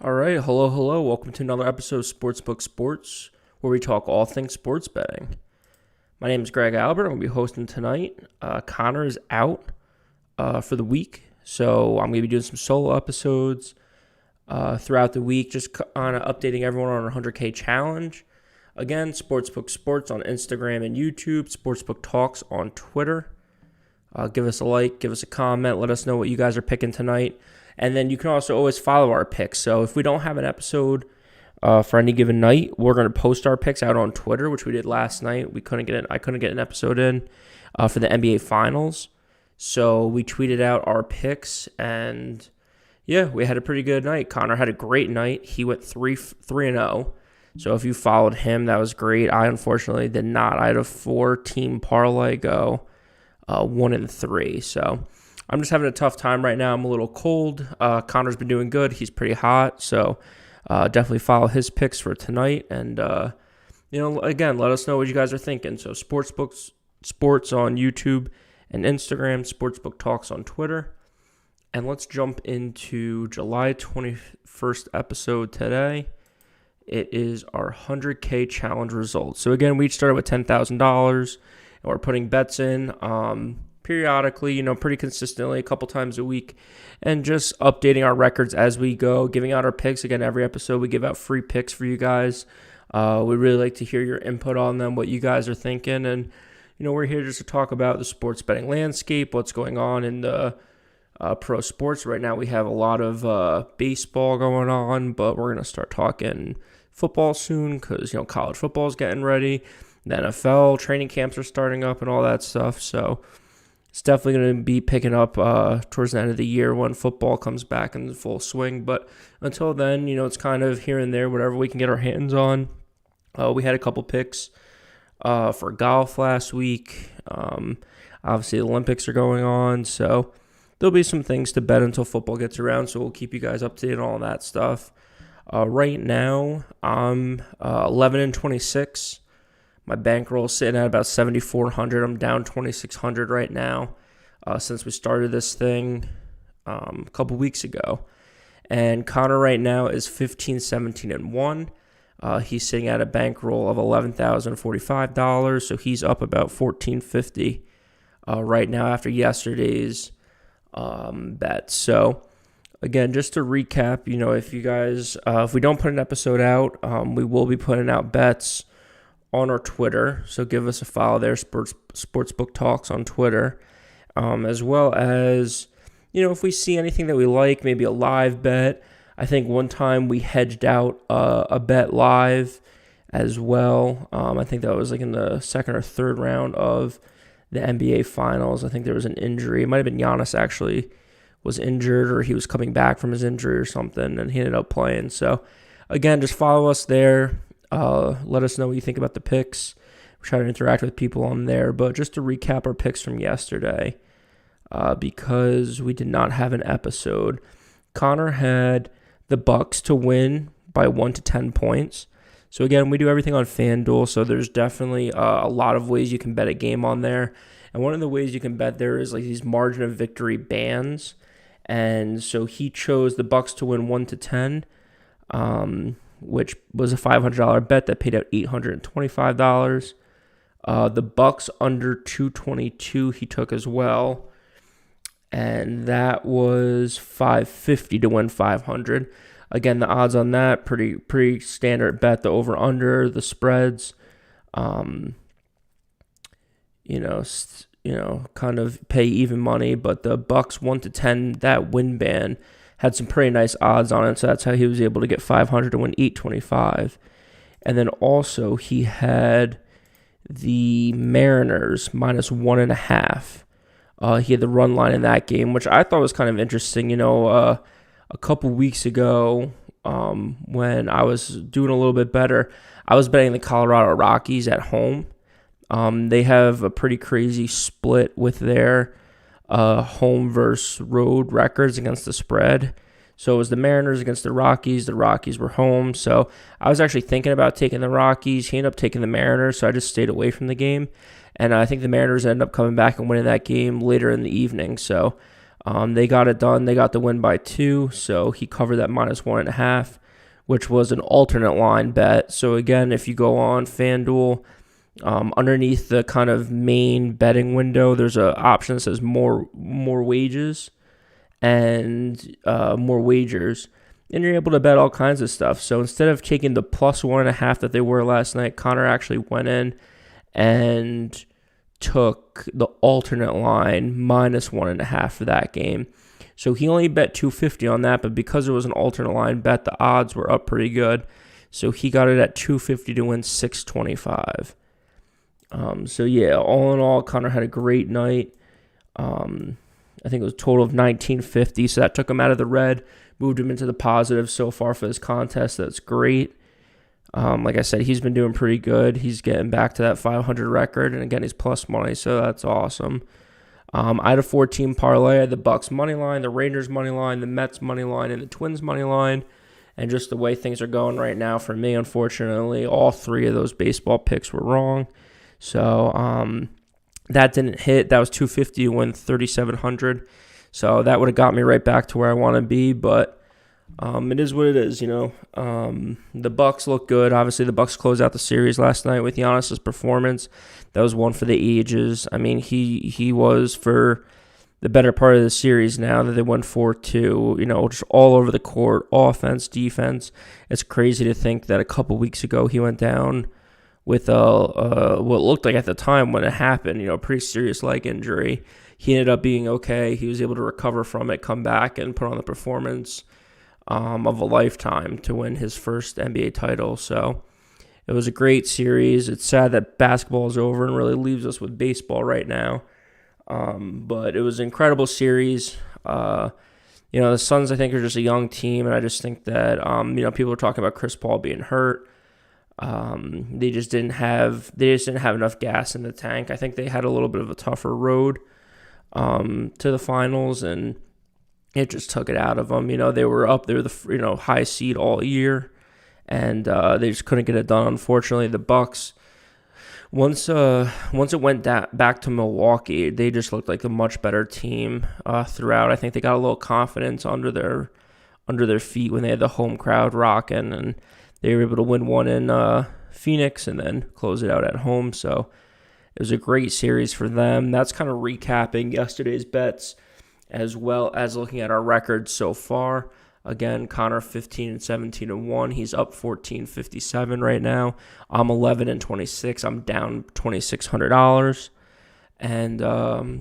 All right, hello. Welcome to another episode of SportsBook Sports, where we talk all things sports betting. My name is Greg Albert. I'm going to be hosting tonight. Connor is out for the week, so I'm going to be doing some solo episodes throughout the week, just on updating everyone on our 100K challenge. Again, SportsBook Sports on Instagram and YouTube, SportsBook Talks on Twitter. Give us a like, give us a comment, let us know what you guys are picking tonight. And then you can also always follow our picks. So if we don't have an episode for any given night, we're going to post our picks out on Twitter, which we did last night. I couldn't get an episode in for the NBA Finals. So we tweeted out our picks, and yeah, we had a pretty good night. Connor had a great night. He went 3-0. So if you followed him, that was great. I unfortunately did not. I had a 4-team parlay go 1-3. So I'm just having a tough time right now. I'm a little cold. Connor's been doing good. He's pretty hot. So definitely follow his picks for tonight. And, again, let us know what you guys are thinking. So SportsBook Sports on YouTube and Instagram, SportsBook Talks on Twitter. And let's jump into July 21st episode today. It is our 100K challenge results. So, again, we each started with $10,000, and we're putting bets in periodically, pretty consistently, a couple times a week, and just updating our records as we go, giving out our picks. Again, every episode we give out free picks for you guys. We really like to hear your input on them, what you guys are thinking, and we're here just to talk about the sports betting landscape, what's going on in the pro sports. Right now we have a lot of baseball going on, but we're going to start talking football soon because college football is getting ready. The NFL training camps are starting up and all that stuff. So it's definitely going to be picking up towards the end of the year when football comes back in full swing. But until then, it's kind of here and there, whatever we can get our hands on. We had a couple picks for golf last week. Obviously, the Olympics are going on, so there'll be some things to bet until football gets around. So we'll keep you guys updated on all that stuff. Right now, I'm 11-26. My bankroll is sitting at about 7,400. I'm down 2,600 right now since we started this thing a couple weeks ago. And Connor right now is 15-17-1. He's sitting at a bankroll of $11,045, so he's up about $1,450 right now after yesterday's bet. So again, just to recap, if you guys, if we don't put an episode out, we will be putting out bets on our Twitter, so give us a follow there, SportsBook Talks on Twitter, as well as, if we see anything that we like, maybe a live bet. I think one time we hedged out a bet live as well. I think that was like in the second or third round of the NBA Finals. I think there was an injury. It might have been Giannis actually was injured, or he was coming back from his injury or something, and he ended up playing. So, again, just follow us there. Let us know what you think about the picks. We try to interact with people on there. But just to recap our picks from yesterday, because we did not have an episode, Connor had the Bucks to win by 1 to 10 points. So again, we do everything on FanDuel, so there's definitely a lot of ways you can bet a game on there. And one of the ways you can bet there is like these margin of victory bands. And so he chose the Bucks to win 1 to 10. Which was a $500 bet that paid out $825. The Bucks under 222 he took as well, and that was $550 to win $500. Again, the odds on that pretty standard bet. The over under, the spreads, kind of pay even money. But the Bucks 1 to 10, that win band had some pretty nice odds on it, so that's how he was able to get $500 to win $825. And then also he had the Mariners minus 1.5. He had the run line in that game, which I thought was kind of interesting. A couple weeks ago, when I was doing a little bit better, I was betting the Colorado Rockies at home. They have a pretty crazy split with their home versus road records against the spread. So it was the Mariners against the Rockies. The Rockies were home. So I was actually thinking about taking the Rockies. He ended up taking the Mariners, so I just stayed away from the game. And I think the Mariners ended up coming back and winning that game later in the evening. So They got it done. They got the win by 2, so he covered that -1.5, which was an alternate line bet. So again, if you go on FanDuel, underneath the kind of main betting window, there's an option that says more wages and more wagers, and you're able to bet all kinds of stuff. So instead of taking the +1.5 that they were last night, Connor actually went in and took the alternate line -1.5 for that game. So he only bet $250 on that, but because it was an alternate line bet, the odds were up pretty good. So he got it at $250 to win $625. So yeah, all in all, Connor had a great night. I think it was a total of $1950, so that took him out of the red, moved him into the positive so far for this contest. That's great. Like I said, he's been doing pretty good. He's getting back to that 500 record, and again, he's plus money, so that's awesome. I had a 14 parlay. I had the Bucks money line, the Rangers money line, the Mets money line, and the Twins money line. And just the way things are going right now for me, unfortunately, all 3 of those baseball picks were wrong. So that didn't hit. That was $250 to win $3,700. So that would have got me right back to where I want to be, but it is what it is, you know. The Bucks look good. Obviously, the Bucks closed out the series last night with Giannis's performance. That was one for the ages. I mean, he was for the better part of the series now that they won 4-2, you know, just all over the court, offense, defense. It's crazy to think that a couple weeks ago he went down with what looked like at the time when it happened, you know, a pretty serious leg injury. He ended up being okay. He was able to recover from it, come back, and put on the performance of a lifetime to win his first NBA title. So it was a great series. It's sad that basketball is over and really leaves us with baseball right now. But it was an incredible series. You know, the Suns, I think, are just a young team, and I just think that, you know, people are talking about Chris Paul being hurt. They just didn't have enough gas in the tank. I think they had a little bit of a tougher road to the finals, and it just took it out of them. You know, they were up there, the high seed all year, and they just couldn't get it done. Unfortunately, the Bucks, once it went back to Milwaukee, they just looked like a much better team throughout. I think they got a little confidence under their feet when they had the home crowd rocking, and they were able to win one in Phoenix and then close it out at home. So it was a great series for them. That's kind of recapping yesterday's bets as well as looking at our records so far. Again, Connor 15-17-1. He's up 14.57 right now. I'm 11-26. I'm down $2,600. And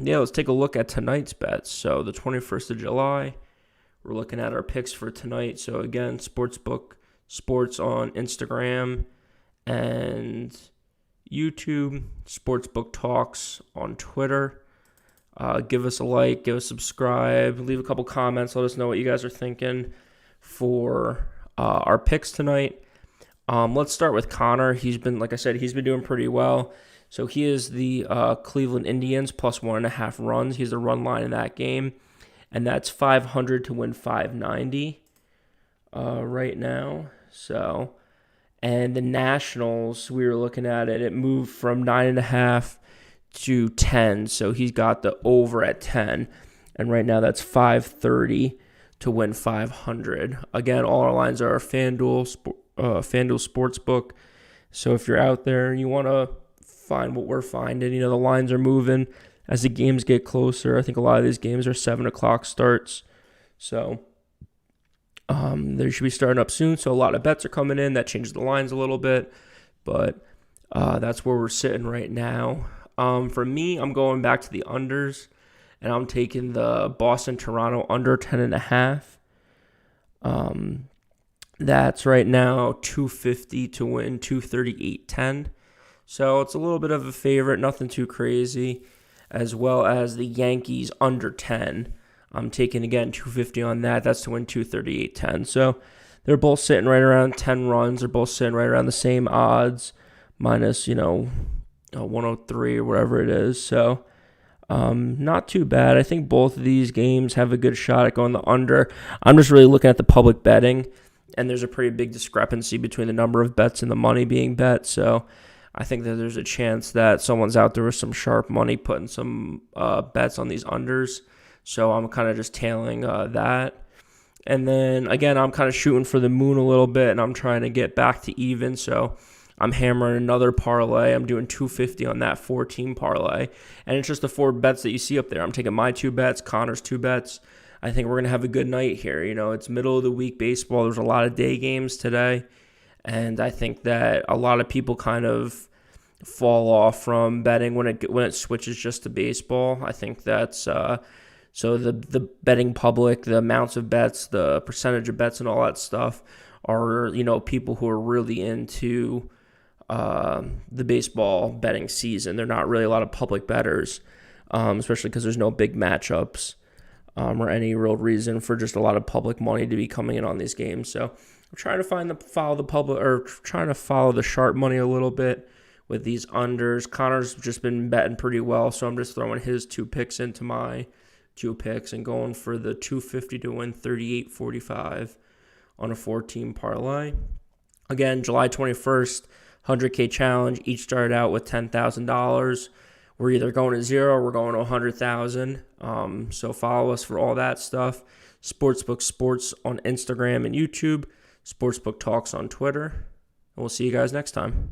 let's take a look at tonight's bets. So the 21st of July, we're looking at our picks for tonight. So again, SportsBook Sports on Instagram and YouTube, SportsBook Talks on Twitter. Give us a like, give us a subscribe, leave a couple comments, let us know what you guys are thinking for our picks tonight. Let's start with Connor. He's been doing pretty well. So he is the Cleveland Indians plus 1.5 runs. He's the run line in that game, and that's 500 to win 590 right now. So, and the Nationals, we were looking at it. It moved from 9.5 to 10, so he's got the over at 10, and right now that's 530 to win 500. Again, all our lines are FanDuel Sportsbook. So if you're out there and you want to find what we're finding, you know, the lines are moving as the games get closer. I think a lot of these games are 7 o'clock starts, so they should be starting up soon. So a lot of bets are coming in. That changes the lines a little bit, but that's where we're sitting right now. For me, I'm going back to the unders, and I'm taking the Boston-Toronto under 10.5. That's right now $250 to win, $238.10. So it's a little bit of a favorite, nothing too crazy, as well as the Yankees under 10. I'm taking, again, $250 on that. That's to win $238.10. So they're both sitting right around 10 runs. They're both sitting right around the same odds, minus, 103 or whatever it is. So not too bad. I think both of these games have a good shot at going the under. I'm just really looking at the public betting, and there's a pretty big discrepancy between the number of bets and the money being bet. So I think that there's a chance that someone's out there with some sharp money putting some bets on these unders. So I'm kind of just tailing that. And then, again, I'm kind of shooting for the moon a little bit, and I'm trying to get back to even. So I'm hammering another parlay. I'm doing 250 on that 4-team parlay. And it's just the 4 bets that you see up there. I'm taking my 2 bets, Connor's 2 bets. I think we're going to have a good night here. It's middle of the week baseball. There's a lot of day games today. And I think that a lot of people kind of fall off from betting when it switches just to baseball. I think that's so the betting public, the amounts of bets, the percentage of bets, and all that stuff are people who are really into the baseball betting season. They're not really a lot of public bettors, especially because there's no big matchups or any real reason for just a lot of public money to be coming in on these games. So I'm trying to follow the sharp money a little bit with these unders. Connor's just been betting pretty well, so I'm just throwing his 2 picks into my 2 picks and going for the 250 to win 38.45 on a 4-team parlay. Again, July 21st, 100K challenge. Each started out with $10,000. We're either going to 0 or we're going to 100,000. So follow us for all that stuff. SportsBook Sports on Instagram and YouTube. SportsBook Talks on Twitter. And we'll see you guys next time.